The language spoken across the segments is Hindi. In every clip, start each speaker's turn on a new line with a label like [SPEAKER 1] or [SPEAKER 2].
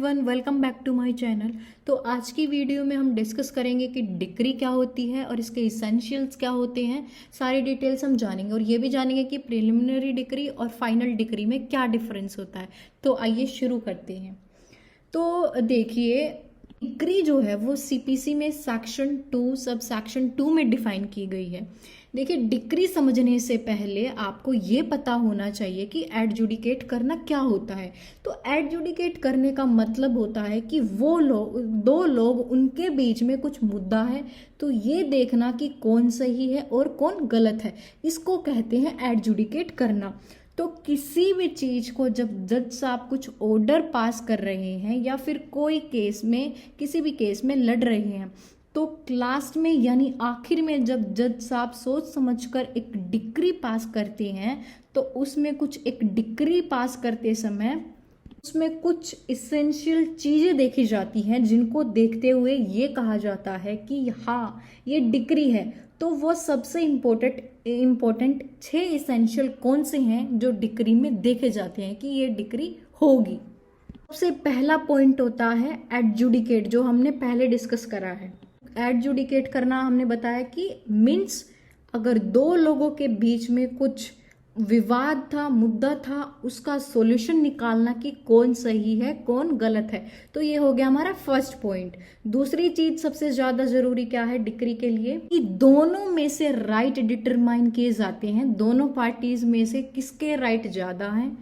[SPEAKER 1] Everyone, welcome back to my channel. तो आज की वीडियो में हम डिस्कस करेंगे कि डिग्री क्या होती है और इसके इसेंशियल्स क्या होते हैं। सारी डिटेल्स हम जानेंगे और ये भी जानेंगे कि प्रिलिमिनरी डिग्री और फाइनल डिग्री में क्या डिफरेंस होता है। तो आइए शुरू करते हैं। तो देखिए, डिग्री जो है वो सीपीसी में सेक्शन 2 सब सेक्शन 2 में डिफाइन की गई है। देखिए, डिग्री समझने से पहले आपको ये पता होना चाहिए कि एडजुडिकेट करना क्या होता है। तो एडजुडिकेट करने का मतलब होता है कि वो लोग, दो लोग, उनके बीच में कुछ मुद्दा है, तो ये देखना कि कौन सही है और कौन गलत है, इसको कहते हैं एडजुडिकेट करना। तो किसी भी चीज को जब जज साहब कुछ ऑर्डर पास कर रहे हैं या फिर कोई केस में, किसी भी केस में लड़ रहे हैं, तो लास्ट में यानी आखिर में जब जज साहब सोच समझकर एक डिक्री पास करते हैं, तो उसमें कुछ एक डिक्री पास करते समय उसमें कुछ इसेंशियल चीजें देखी जाती हैं, जिनको देखते हुए ये कहा जाता है कि हाँ, ये डिक्री है। तो वो सबसे इम्पोर्टेंट 6 इसेंशियल कौन से हैं जो डिक्री में देखे जाते हैं कि ये डिक्री होगी। सबसे पहला पॉइंट होता है एडजुडिकेट, जो हमने पहले डिस्कस करा है। एडजुडिकेट करना हमने बताया कि मीन्स अगर दो लोगों के बीच में कुछ विवाद था, मुद्दा था, उसका सॉल्यूशन निकालना कि कौन सही है कौन गलत है। तो ये हो गया हमारा फर्स्ट पॉइंट। दूसरी चीज सबसे ज्यादा जरूरी क्या है डिक्री के लिए, कि दोनों में से राइट डिटरमाइन किए जाते हैं। दोनों पार्टीज में से किसके राइट ज्यादा हैं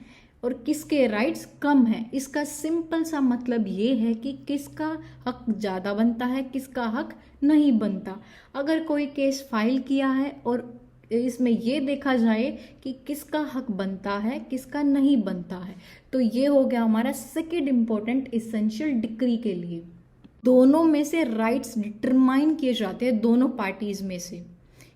[SPEAKER 1] और किसके राइट्स कम हैं। इसका सिंपल सा मतलब ये है कि किसका हक ज्यादा बनता है, किसका हक नहीं बनता। अगर कोई केस फाइल किया है और इसमें ये देखा जाए कि किसका हक बनता है किसका नहीं बनता है, तो ये हो गया हमारा सेकंड इंपॉर्टेंट इसेंशियल डिक्री के लिए। दोनों में से राइट्स डिटरमाइन किए जाते हैं, दोनों पार्टीज में से,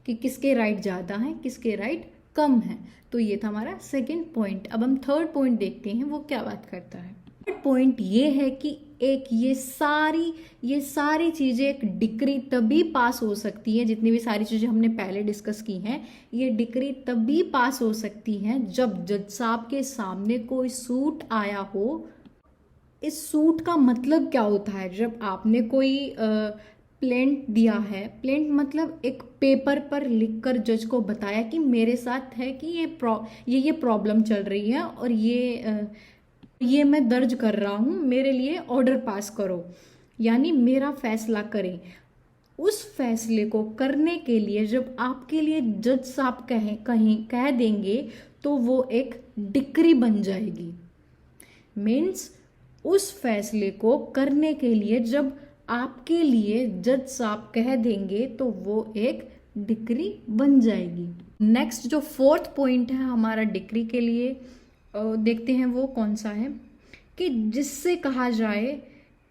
[SPEAKER 1] कि किसके राइट ज्यादा हैं किसके राइट कम है। तो ये था हमारा सेकंड पॉइंट। अब हम थर्ड पॉइंट देखते हैं, वो क्या बात करता है। थर्ड पॉइंट ये है कि एक ये सारी चीजें एक डिक्री तभी पास हो सकती है, जितनी भी सारी चीजें हमने पहले डिस्कस की हैं, ये डिक्री तभी पास हो सकती हैं जब जज साहब के सामने कोई सूट आया हो। इस सूट का मतलब क्या होता है, जब आपने कोई प्लेंट दिया है, प्लेंट मतलब एक पेपर पर लिखकर जज को बताया कि मेरे साथ है कि ये प्रॉब्लम चल रही है और ये मैं दर्ज कर रहा हूँ, मेरे लिए ऑर्डर पास करो, यानी मेरा फैसला करें। उस फैसले को करने के लिए जब आपके लिए जज साहब कह देंगे, तो वो एक डिक्री बन जाएगी। मीन्स उस फैसले को करने के लिए जब आपके लिए जज साहब कह देंगे, तो वो एक डिक्री बन जाएगी। नेक्स्ट जो फोर्थ पॉइंट है हमारा डिक्री के लिए, देखते हैं वो कौन सा है, कि जिससे कहा जाए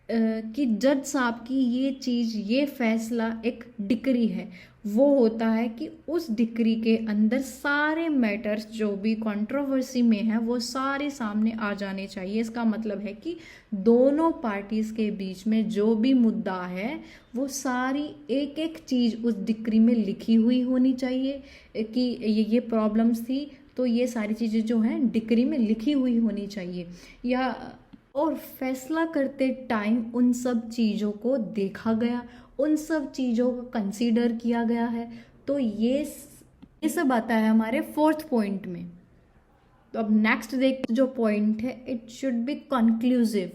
[SPEAKER 1] कि जज साहब की ये चीज, ये फैसला एक डिक्री है। वो होता है कि उस डिक्री के अंदर सारे मैटर्स जो भी कंट्रोवर्सी में है वो सारे सामने आ जाने चाहिए। इसका मतलब है कि दोनों पार्टीज के बीच में जो भी मुद्दा है वो सारी एक एक चीज उस डिक्री में लिखी हुई होनी चाहिए, कि ये प्रॉब्लम्स थी, तो ये सारी चीजें जो हैं डिक्री में लिखी हुई होनी चाहिए। और फैसला करते टाइम उन सब चीज़ों को देखा गया, उन सब चीज़ों को कंसीडर किया गया है। तो ये सब आता है हमारे फोर्थ पॉइंट में। तो अब नेक्स्ट देख, जो पॉइंट है, इट शुड बी कंक्लूसिव।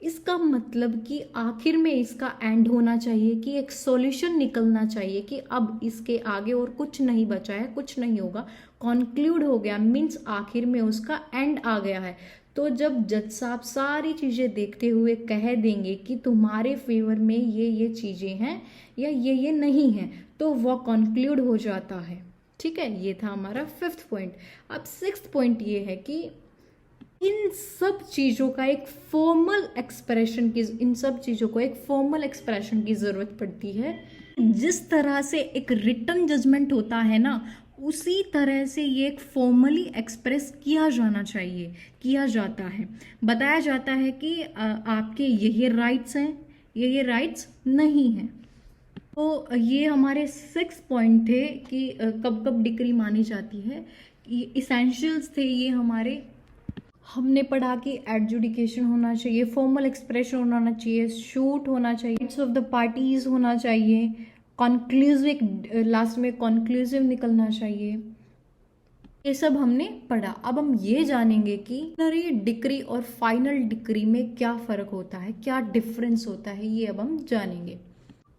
[SPEAKER 1] इसका मतलब कि आखिर में इसका एंड होना चाहिए, कि एक सॉल्यूशन निकलना चाहिए कि अब इसके आगे और कुछ नहीं बचा है, कुछ नहीं होगा, कंक्लूड हो गया, मीन्स आखिर में उसका एंड आ गया है। तो जब जज साहब सारी चीजें देखते हुए कह देंगे कि तुम्हारे फेवर में ये चीजें हैं या ये नहीं है, तो वो कंक्लूड हो जाता है। ठीक है, ये था हमारा फिफ्थ पॉइंट। अब सिक्स्थ पॉइंट ये है कि इन सब चीजों को एक फॉर्मल एक्सप्रेशन की जरूरत पड़ती है। जिस तरह से एक रिटन जजमेंट होता है ना, उसी तरह से ये एक फॉर्मली एक्सप्रेस किया जाना चाहिए, किया जाता है। बताया जाता है कि आपके ये राइट्स हैं, ये राइट्स नहीं हैं। तो ये हमारे 6 पॉइंट थे कि कब कब डिक्री मानी जाती है। इसेंशियल्स थे ये हमारे हमने पढ़ा कि एडजुडिकेशन होना चाहिए, फॉर्मल एक्सप्रेशन होना चाहिए, शूट होना चाहिए, राइट्स ऑफ द पार्टीज होना चाहिए, कॉन्क्लूसिव, लास्ट में कॉन्क्लूसिव निकलना चाहिए। ये सब हमने पढ़ा। अब हम ये जानेंगे कि प्रिलिमिनरी डिक्री और फाइनल डिक्री में क्या फ़र्क होता है, क्या डिफरेंस होता है, ये अब हम जानेंगे।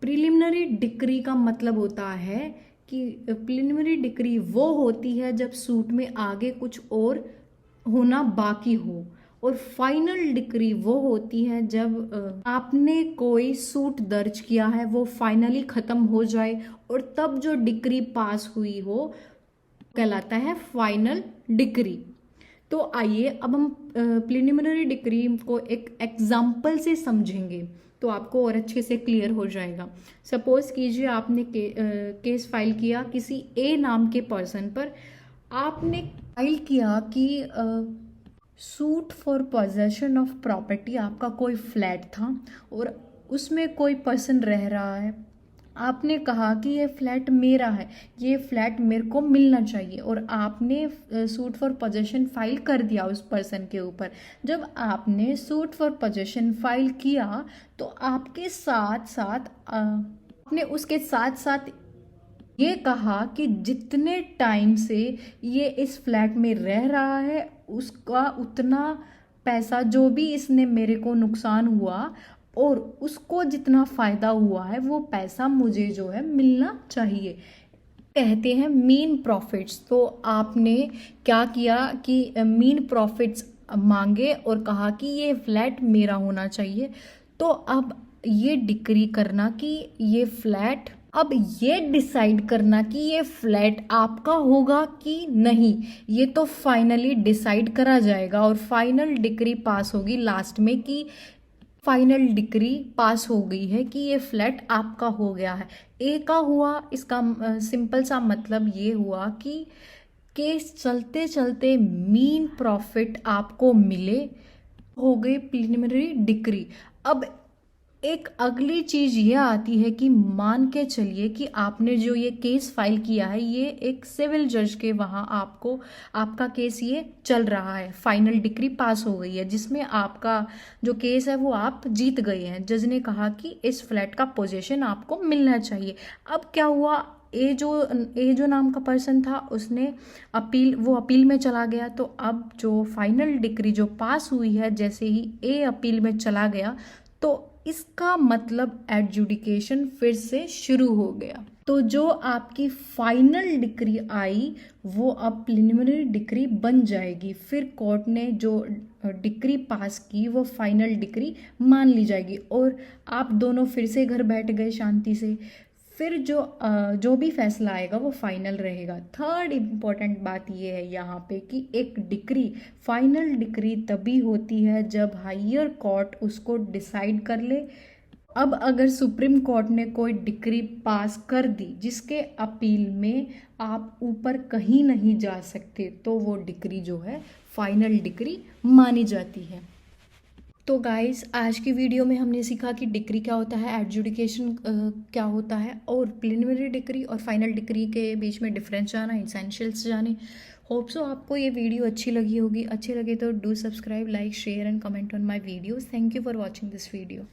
[SPEAKER 1] प्रिलिमिनरी डिक्री का मतलब होता है कि प्रिलिमिनरी डिक्री वो होती है जब सूट में आगे कुछ और होना बाकी हो, और फाइनल डिक्री वो होती है जब आपने कोई सूट दर्ज किया है वो फाइनली ख़त्म हो जाए और तब जो डिक्री पास हुई हो कहलाता है फाइनल डिक्री। तो आइए अब हम प्रिलिमिनरी डिक्री को एक एग्जाम्पल से समझेंगे तो आपको और अच्छे से क्लियर हो जाएगा। सपोज कीजिए आपने केस फाइल किया किसी ए नाम के पर्सन पर। आपने फाइल किया कि suit for possession of property, आपका कोई फ्लैट था और उसमें कोई पर्सन रह रहा है। आपने कहा कि ये फ्लैट मेरा है, ये फ्लैट मेरे को मिलना चाहिए, और आपने सूट फॉर पोजेशन फाइल कर दिया उस पर्सन के ऊपर। जब आपने सूट फॉर पोजेशन फाइल किया तो आपके साथ साथ आपने उसके साथ साथ ये कहा कि जितने टाइम से ये इस फ्लैट में रह रहा है उसका उतना पैसा, जो भी इसने मेरे को नुकसान हुआ और उसको जितना फ़ायदा हुआ है वो पैसा मुझे जो है मिलना चाहिए, कहते हैं मीन प्रॉफिट्स। तो आपने क्या किया कि मीन प्रॉफिट्स मांगे और कहा कि ये फ्लैट मेरा होना चाहिए। तो अब ये डिक्री करना कि ये फ्लैट, अब ये डिसाइड करना कि ये फ्लैट आपका होगा कि नहीं, ये तो फाइनली डिसाइड करा जाएगा और फाइनल डिक्री पास होगी लास्ट में कि फाइनल डिक्री पास हो गई है कि ये फ्लैट आपका हो गया है। ए का हुआ, इसका सिंपल सा मतलब ये हुआ कि केस चलते चलते मीन प्रॉफिट आपको मिले, हो गई प्रिलिमिनरी डिक्री। अब एक अगली चीज ये आती है कि मान के चलिए कि आपने जो ये केस फाइल किया है ये एक सिविल जज के वहाँ आपको आपका केस ये चल रहा है, फाइनल डिक्री पास हो गई है जिसमें आपका जो केस है वो आप जीत गए हैं। जज ने कहा कि इस फ्लैट का पोजीशन आपको मिलना चाहिए। अब क्या हुआ, ए जो नाम का पर्सन था उसने अपील में चला गया। तो अब जो फाइनल डिक्री जो पास हुई है, जैसे ही ए अपील में चला गया तो इसका मतलब एडजुडिकेशन फिर से शुरू हो गया। तो जो आपकी फाइनल डिक्री आई वो अब प्रिलिमिनरी डिक्री बन जाएगी। फिर कोर्ट ने जो डिक्री पास की वो फाइनल डिक्री मान ली जाएगी और आप दोनों फिर से घर बैठ गए शांति से। फिर जो भी फैसला आएगा वो फाइनल रहेगा। थर्ड इम्पॉर्टेंट बात ये है यहाँ पे कि एक डिक्री, फाइनल डिक्री तभी होती है जब हायर कोर्ट उसको डिसाइड कर ले। अब अगर सुप्रीम कोर्ट ने कोई डिक्री पास कर दी जिसके अपील में आप ऊपर कहीं नहीं जा सकते तो वो डिक्री जो है फाइनल डिक्री मानी जाती है। तो गाइस आज की वीडियो में हमने सीखा कि डिक्री क्या होता है, एडजुडिकेशन क्या होता है और प्रिलिमिनरी डिक्री और फाइनल डिक्री के बीच में डिफरेंस जाना, इसेंशियल्स जाने। होप सो आपको ये वीडियो अच्छी लगी होगी। अच्छी लगे तो do subscribe, like, share and comment on my videos. Thank you for watching this video.